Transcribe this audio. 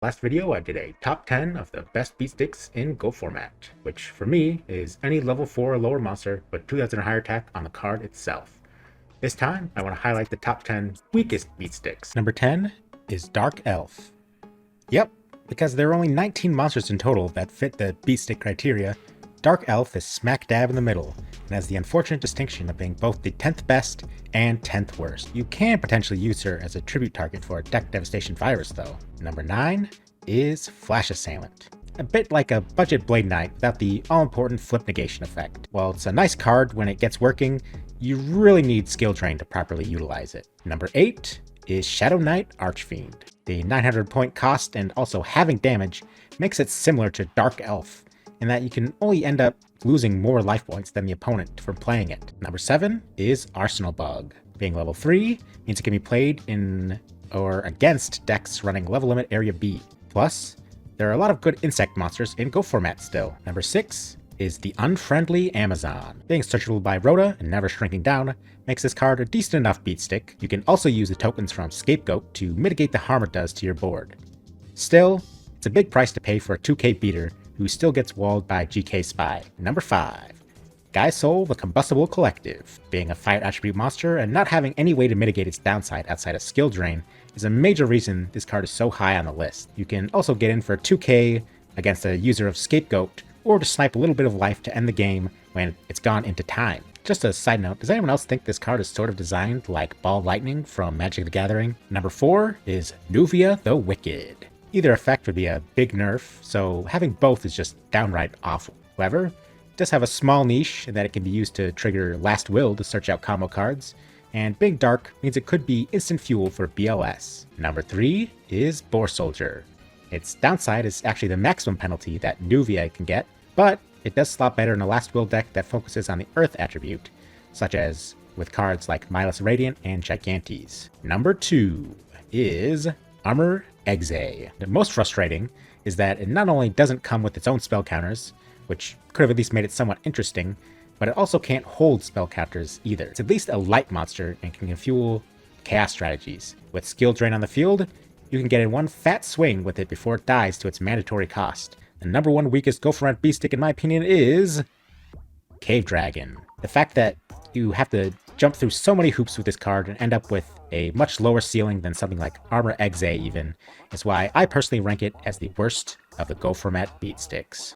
Last video, I did a top 10 of the best beatsticks in Go format, which for me is any level 4 or lower monster with 2000 or higher attack on the card itself. This time, I want to highlight the top 10 weakest beatsticks. Number 10 is Dark Elf. Yep, because there are only 19 monsters in total that fit the beatstick criteria, Dark Elf is smack dab in the middle, and has the unfortunate distinction of being both the 10th best and 10th worst. You can potentially use her as a tribute target for a deck devastation virus though. Number 9 is Flash Assailant. A bit like a budget Blade Knight without the all-important flip negation effect. While it's a nice card when it gets working, you really need skill drain to properly utilize it. Number 8 is Shadow Knight Archfiend. The 900 point cost and also having damage makes it similar to Dark Elf, in that you can only end up losing more life points than the opponent from playing it. Number 7 is Arsenal Bug. Being level 3 means it can be played in or against decks running level limit area B. Plus, there are a lot of good insect monsters in Go format still. Number 6 is the Unfriendly Amazon. Being searchable by Rhoda and never shrinking down makes this card a decent enough beatstick. You can also use the tokens from Scapegoat to mitigate the harm it does to your board. Still, it's a big price to pay for a 2k beater who still gets walled by GK Spy. Number 5. Guy Soul the Combustible Collective. Being a fire attribute monster and not having any way to mitigate its downside outside of skill drain is a major reason this card is so high on the list. You can also get in for 2k against a user of Scapegoat, or to snipe a little bit of life to end the game when it's gone into time. Just a side note, does anyone else think this card is sort of designed like Ball Lightning from Magic the Gathering? Number 4 is Nuvia the Wicked. Either effect would be a big nerf, so having both is just downright awful. However, it does have a small niche in that it can be used to trigger Last Will to search out combo cards, and being dark means it could be instant fuel for BLS. Number 3 is Boar Soldier. Its downside is actually the maximum penalty that Nuvia can get, but it does slot better in a Last Will deck that focuses on the Earth attribute, such as with cards like Milas Radiant and Gigantes. Number 2 is Armor Exe. The most frustrating is that it not only doesn't come with its own spell counters, which could have at least made it somewhat interesting, but it also can't hold spell counters either. It's at least a light monster and can fuel chaos strategies. With skill drain on the field, you can get in one fat swing with it before it dies to its mandatory cost. The number 1 weakest Go format beatstick in my opinion is Cave Dragon. The fact that you have to jump through so many hoops with this card and end up with a much lower ceiling than something like Armor Exe even is why I personally rank it as the worst of the Go format beatsticks.